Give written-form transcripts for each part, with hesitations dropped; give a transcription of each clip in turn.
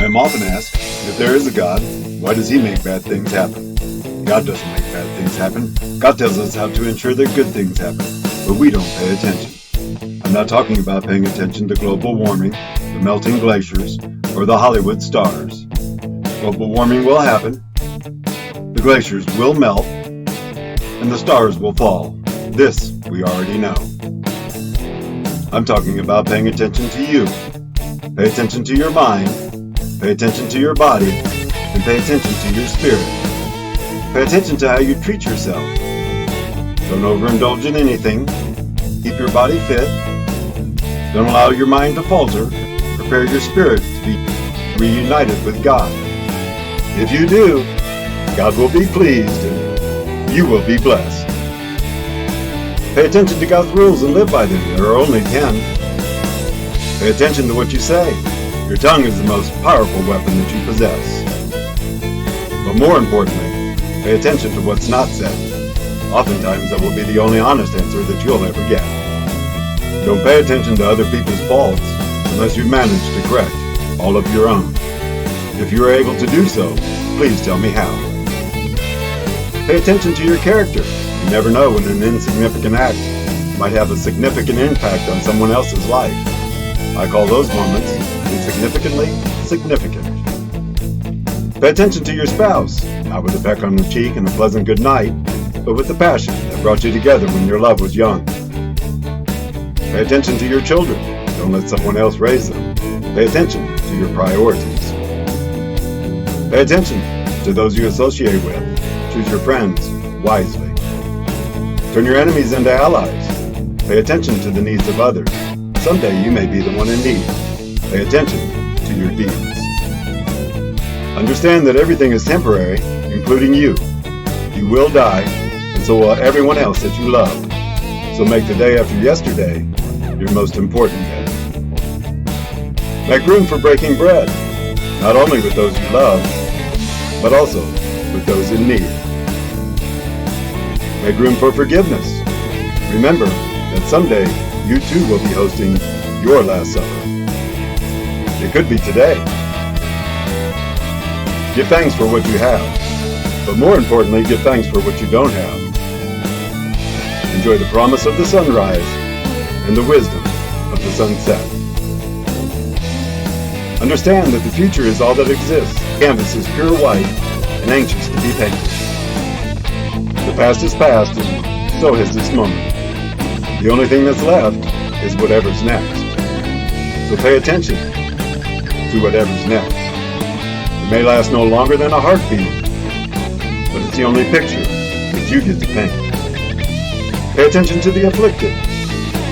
I am often asked, if there is a God, why does He make bad things happen? God doesn't make bad things happen. God tells us how to ensure that good things happen, but we don't pay attention. I'm not talking about paying attention to global warming, the melting glaciers, or the Hollywood stars. Global warming will happen, the glaciers will melt, and the stars will fall. This we already know. I'm talking about paying attention to you. Pay attention to your mind, pay attention to your body, and pay attention to your spirit. Pay attention to how you treat yourself. Don't overindulge in anything. Keep your body fit. Don't allow your mind to falter. Prepare your spirit to be reunited with God. If you do, God will be pleased and you will be blessed. Pay attention to God's rules and live by them. There are only 10. Pay attention to what you say. Your tongue is the most powerful weapon that you possess. But more importantly, pay attention to what's not said. Oftentimes that will be the only honest answer that you'll ever get. Don't pay attention to other people's faults unless you've managed to correct all of your own. If you are able to do so, please tell me how. Pay attention to your character. You never know when an insignificant act might have a significant impact on someone else's life. I call those moments insignificantly significant. Pay attention to your spouse, not with a peck on the cheek and a pleasant good night, but with the passion that brought you together when your love was young. Pay attention to your children. Don't let someone else raise them. Pay attention to your priorities. Pay attention to those you associate with. Choose your friends wisely. Turn your enemies into allies. Pay attention to the needs of others. Someday you may be the one in need. Pay attention to your deeds. Understand that everything is temporary, including you. You will die, and so will everyone else that you love. So make the day after yesterday your most important day. Make room for breaking bread, not only with those you love, but also with those in need. Make room for forgiveness. Remember that someday you too will be hosting your Last Supper. It could be today. Give thanks for what you have, but more importantly, give thanks for what you don't have. Enjoy the promise of the sunrise and the wisdom of the sunset. Understand that the future is all that exists. The canvas is pure white and anxious to be painted. The past is past, and so has this moment. The only thing that's left is whatever's next. So pay attention to whatever's next. It may last no longer than a heartbeat, but it's the only picture that you get to paint. Pay attention to the afflicted,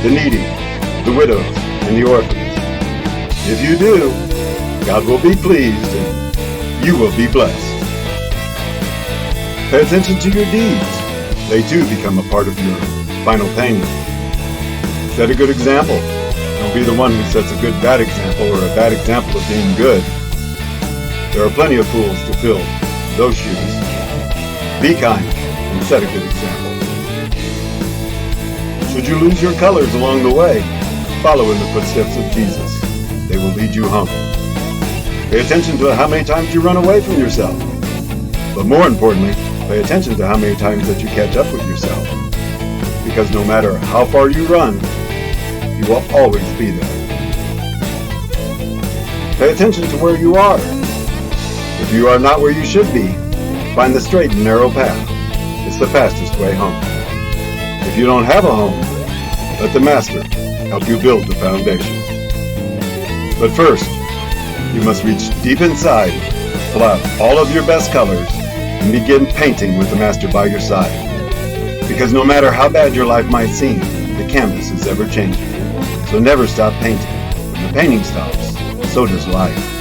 the needy, the widows, and the orphans. If you do, God will be pleased and you will be blessed. Pay attention to your deeds. They too become a part of your final painting. Set a good example. Don't be the one who sets a good bad example or a bad example of being good. There are plenty of fools to fill those shoes. Be kind and set a good example. Should you lose your colors along the way, follow in the footsteps of Jesus. They will lead you home. Pay attention to how many times you run away from yourself. But more importantly, pay attention to how many times that you catch up with yourself. Because no matter how far you run, you will always be there. Pay attention to where you are. If you are not where you should be, find the straight and narrow path. It's the fastest way home. If you don't have a home, let the Master help you build the foundation. But first, you must reach deep inside, pull out all of your best colors, and begin painting with the Master by your side. Because no matter how bad your life might seem, the canvas is ever changing. So never stop painting. When the painting stops, so does life.